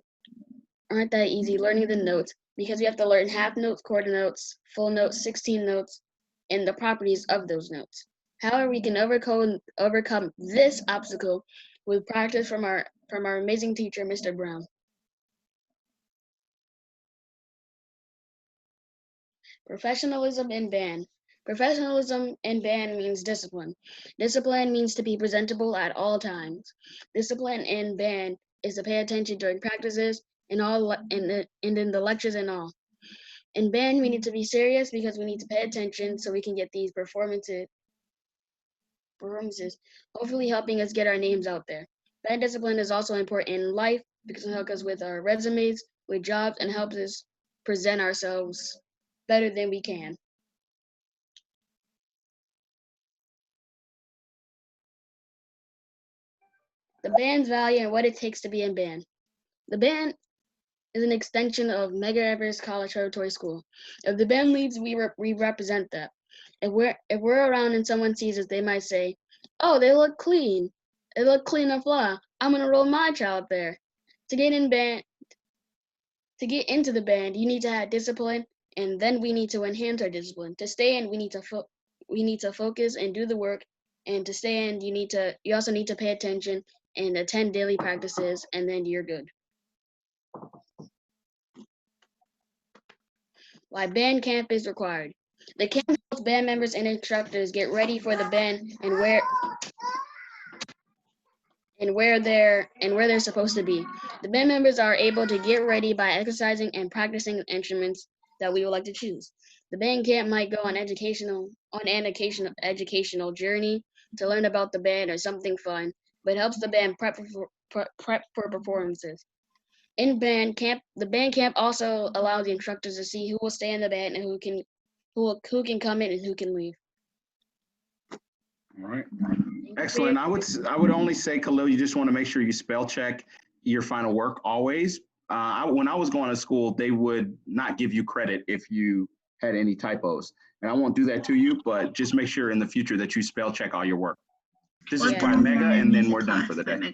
K: aren't that easy. Learning the notes because we have to learn half notes, quarter notes, full notes, 16 notes, and the properties of those notes. However, we can overcome this obstacle with practice from our amazing teacher, Mr. Brown. Professionalism in band. Professionalism in band means discipline. Discipline means to be presentable at all times. Discipline in band is to pay attention during practices and in the lectures and all. In band, we need to be serious because we need to pay attention so we can get these performances, hopefully helping us get our names out there. Band discipline is also important in life because it helps us with our resumes, with jobs, and helps us present ourselves better than we can. The band's value and what it takes to be in band. The band is an extension of Medgar Evers College Preparatory School. If the band leads, we represent that. If we're around and someone sees us, they might say, "Oh, they look clean. They look clean and fly. I'm gonna roll my child there." To get into the band, you need to have discipline, and then we need to enhance our discipline. To stay in, we need to focus and do the work. And to stay in, you also need to pay attention and attend daily practices, and then you're good. Why band camp is required. The camp helps band members and instructors get ready for the band and where they're supposed to be. The band members are able to get ready by exercising and practicing instruments that we would like to choose. The band camp might go on an educational journey to learn about the band or something fun, but helps the band prep for performances. In band camp, the band camp also allows the instructors to see who will stay in the band and who can come in and who can leave.
B: All right. Excellent. I would only say, Khalil, you just want to make sure you spell check your final work always. When I was going to school, they would not give you credit if you had any typos. And I won't do that to you, but just make sure in the future that you spell check all your work. This is by Mega, and then we're done for the day.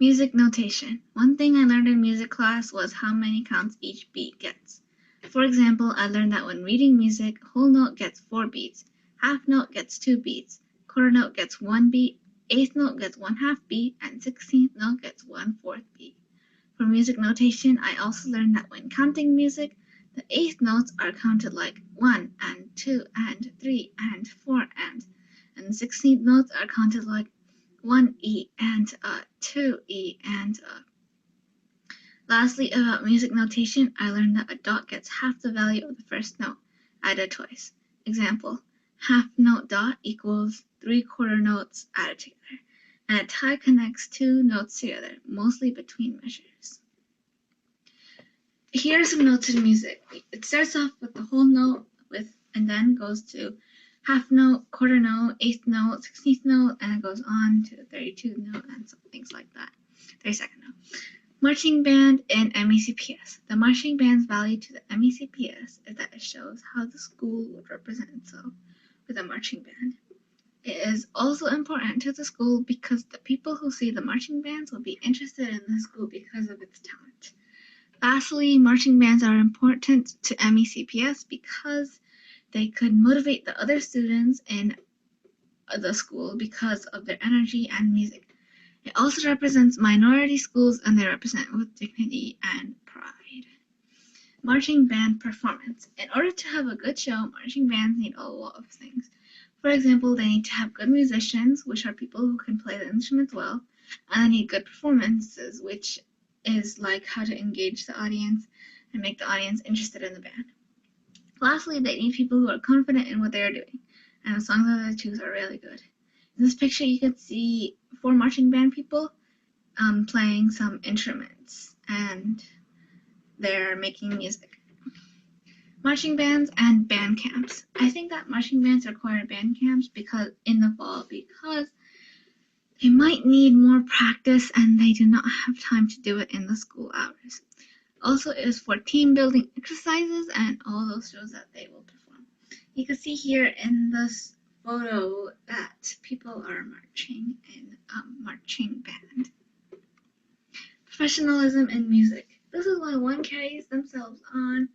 L: Music notation. One thing I learned in music class was how many counts each beat gets. For example, I learned that when reading music, whole note gets 4 beats, Half note gets 2 beats, quarter note gets 1 beat, eighth note gets 1/2 beat, and 16th note gets 1/4 beat. For music notation, I also learned that when counting music, the eighth notes are counted like 1 and 2 and 3 and 4 and the 16th notes are counted like 1E and 2E and Lastly, about music notation, I learned that a dot gets half the value of the first note, added twice. Example, half note dot equals 3/4 notes added together, and a tie connects 2 notes together, mostly between measures. Here are some notes in music. It starts off with the whole note and then goes to half note, quarter note, eighth note, 16th note, and it goes on to 32 note and some things like that. 32nd note. Marching band and MECPS. The marching band's value to the MECPS is that it shows how the school would represent itself with a marching band. It is also important to the school because the people who see the marching bands will be interested in the school because of its talent. Lastly, marching bands are important to MECPS because they could motivate the other students in the school because of their energy and music. It also represents minority schools and they represent with dignity and pride. Marching band performance. In order to have a good show, marching bands need a lot of things. For example, they need to have good musicians, which are people who can play the instruments well, and they need good performances, which is like how to engage the audience and make the audience interested in the band. Lastly, they need people who are confident in what they are doing, and the songs that they choose are really good. In this picture, you can see 4 marching band people playing some instruments, and they're making music. Marching bands and band camps. I think that marching bands require band camps because in the fall because they might need more practice and they do not have time to do it in the school hours. Also, it is for team building exercises and all those shows that they will perform. You can see here in this photo that people are marching in a marching band. Professionalism in music. This is when one carries themselves on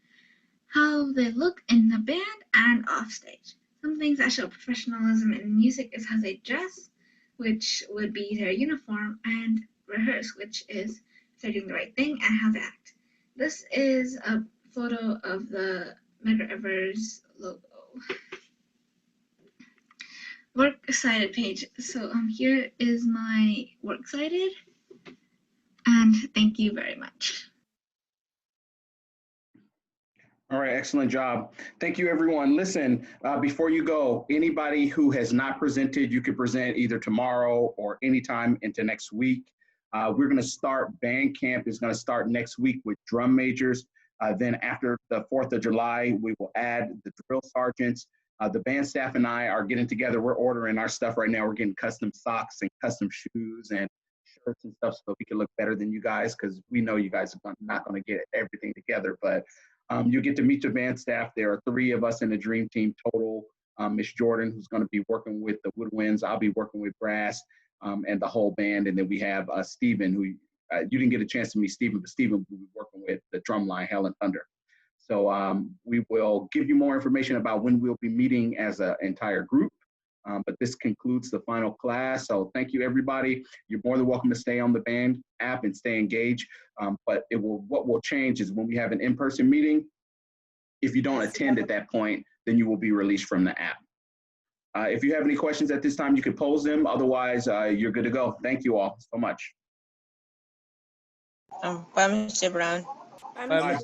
L: how they look in the band and off stage. Some things that show professionalism in music is how they dress, which would be their uniform, and rehearse, which is if they're doing the right thing, and how they act. This is a photo of the Medgar Evers logo. Works cited page. So here is my works cited, and thank you very much.
B: All right, excellent job. Thank you, everyone. Listen, before you go, anybody who has not presented, you can present either tomorrow or anytime into next week. We're going to start, band camp is going to start next week with drum majors. Then after the 4th of July, we will add the drill sergeants. The band staff and I are getting together. We're ordering our stuff right now. We're getting custom socks and custom shoes and shirts and stuff so we can look better than you guys, because we know you guys are not going to get everything together, but you get to meet the band staff. There are 3 of us in the dream team total. Miss Jordan, who's going to be working with the woodwinds. I'll be working with brass and the whole band. And then we have Stephen, who you didn't get a chance to meet Stephen, but Stephen will be working with the drum line, Hell and Thunder. So we will give you more information about when we'll be meeting as an entire group. But this concludes the final class. So thank you, everybody. You're more than welcome to stay on the band app and stay engaged. But what will change is when we have an in-person meeting, if you don't attend at that point, then you will be released from the app. If you have any questions at this time, you can pose them. Otherwise, you're good to go. Thank you all so much.
G: Bye, Mr. Brown.
B: Bye.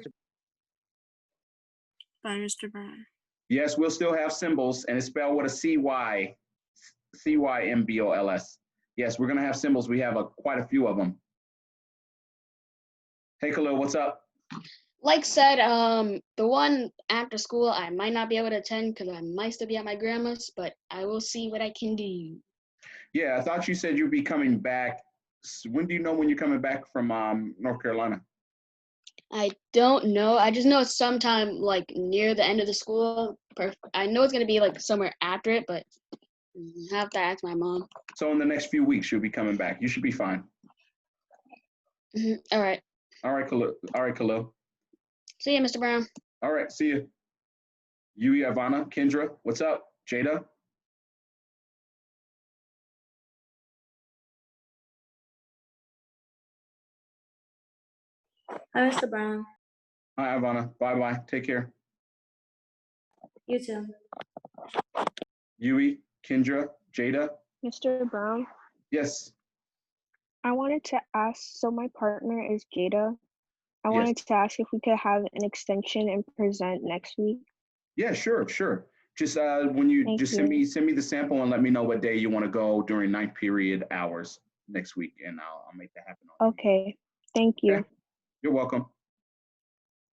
E: Bye, Mr. Brown.
B: Yes, we'll still have symbols, and it's spelled with a C-Y, C-Y-M-B-O-L-S. Yes, we're going to have symbols. We have quite a few of them. Hey, Khalil, what's up?
K: Like said, the one after school, I might not be able to attend because I might still be at my grandma's, but I will see what I can do.
B: Yeah, I thought you said you'd be coming back. When do you know when you're coming back from North Carolina?
K: I don't know. I just know it's sometime like near the end of the school. I know it's going to be like somewhere after it, but I have to ask my mom.
B: So in the next few weeks, you'll be coming back. You should be fine.
K: All right.
B: All right, Khalil. All right, Khalil.
K: See you, Mr. Brown.
B: All right, see you. Ivana, Kendra, what's up? Jada?
D: Hi, Mr. Brown.
B: Hi, Ivana. Bye-bye. Take care.
D: You too.
B: Yui, Kendra, Jada.
M: Mr. Brown,
B: Yes.
M: I wanted to ask, so my partner is Jada. I
B: Yes.
M: wanted to ask if we could have an extension and present next week.
B: Yeah, sure. Just when you
M: Thank
B: just
M: you.
B: send me the sample and let me know what day you want to go during ninth period hours next week, and I'll make that happen.
M: Okay, thank you.
B: Okay. You're welcome.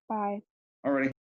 M: Bye.
B: All righty.